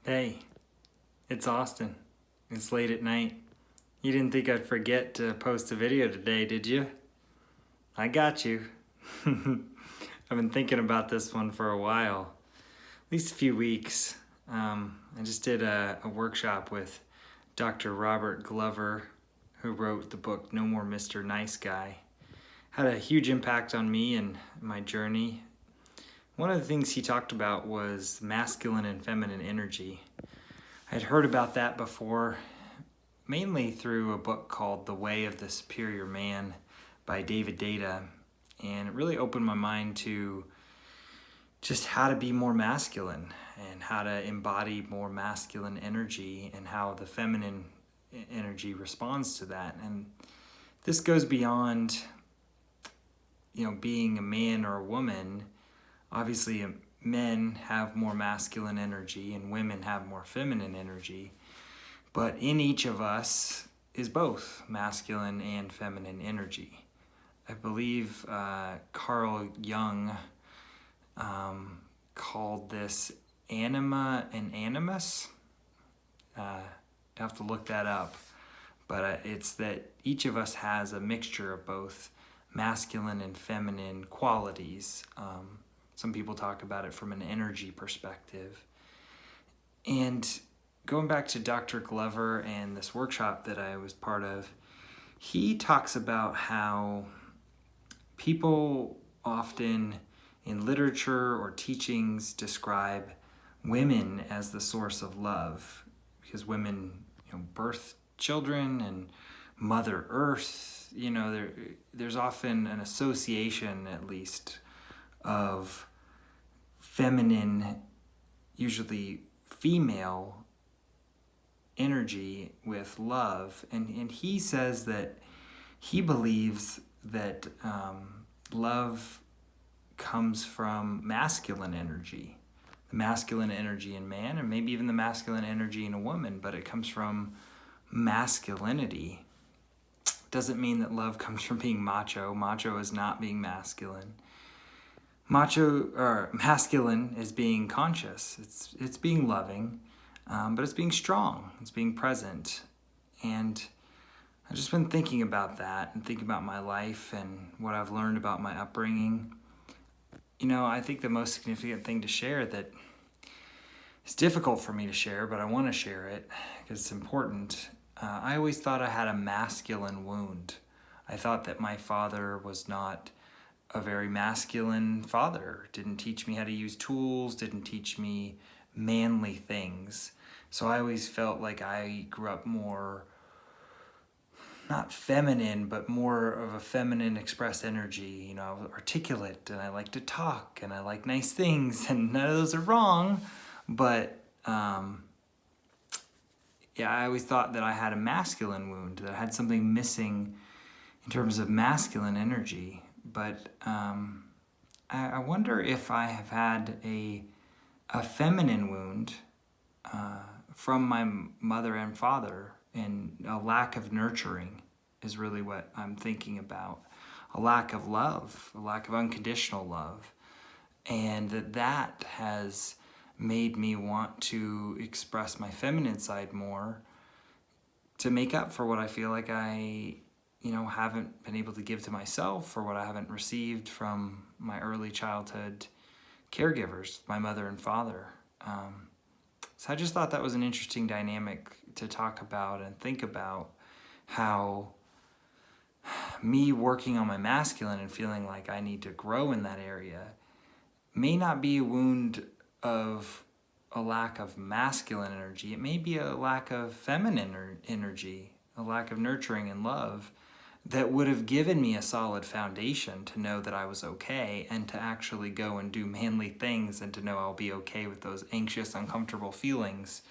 Hey, it's Austin. It's late at night. You didn't think I'd forget to post a video today, did you? I got you. I've been thinking about this one for a while, at least a few weeks. I just did a workshop with Dr. Robert Glover, who wrote the book No More Mr. Nice Guy. Had a huge impact on me and my journey. One of the things he talked about was masculine and feminine energy. I'd heard about that before, mainly through a book called The Way of the Superior Man by David Deida, and it really opened my mind to just how to be more masculine and how to embody more masculine energy and how the feminine energy responds to that. And this goes beyond, being a man or a woman. Obviously, men have more masculine energy and women have more feminine energy, but in each of us is both masculine and feminine energy. I believe Carl Jung called this anima and animus. I have to look that up, but it's that each of us has a mixture of both masculine and feminine qualities. Some people talk about it from an energy perspective. And going back to Dr. Glover and this workshop that I was part of, he talks about how people often in literature or teachings describe women as the source of love because women, birth children and Mother Earth. There's often an association, at least, of feminine, usually female energy with love. And he says that he believes that love comes from masculine energy, the masculine energy in man, and maybe even the masculine energy in a woman, but it comes from masculinity. Doesn't mean that love comes from being macho. Macho is not being masculine. Macho or masculine is being conscious. It's being loving, but it's being strong. It's being present. And I've just been thinking about that and thinking about my life and what I've learned about my upbringing. I think the most significant thing to share that it's difficult for me to share, but I want to share it because it's important. I always thought I had a masculine wound. I thought that my father was not a very masculine father, didn't teach me how to use tools, didn't teach me manly things. So I always felt like I grew up more, not feminine, but more of a feminine expressed energy. I was articulate and I like to talk and I like nice things, and none of those are wrong. But I always thought that I had a masculine wound, that I had something missing in terms of masculine energy. But I wonder if I have had a feminine wound from my mother and father, and a lack of nurturing is really what I'm thinking about. A lack of love, a lack of unconditional love. And that has made me want to express my feminine side more to make up for what I feel like I haven't been able to give to myself, or what I haven't received from my early childhood caregivers, my mother and father. So I just thought that was an interesting dynamic to talk about and think about, how me working on my masculine and feeling like I need to grow in that area may not be a wound of a lack of masculine energy. It may be a lack of feminine energy, a lack of nurturing and love that would have given me a solid foundation to know that I was okay and to actually go and do manly things and to know I'll be okay with those anxious, uncomfortable feelings.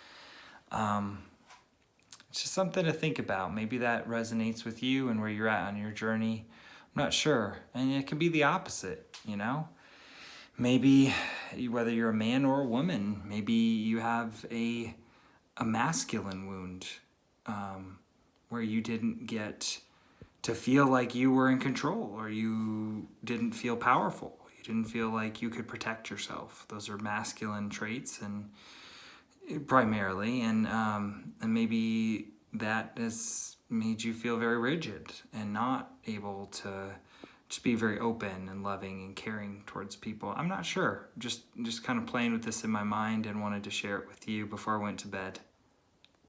It's just something to think about. Maybe that resonates with you and where you're at on your journey. I'm not sure. And it could be the opposite, Maybe whether you're a man or a woman, maybe you have a masculine wound where you didn't get to feel like you were in control, or you didn't feel powerful. You didn't feel like you could protect yourself. Those are masculine traits, and primarily, and maybe that has made you feel very rigid and not able to just be very open and loving and caring towards people. I'm not sure. Just kind of playing with this in my mind and wanted to share it with you before I went to bed.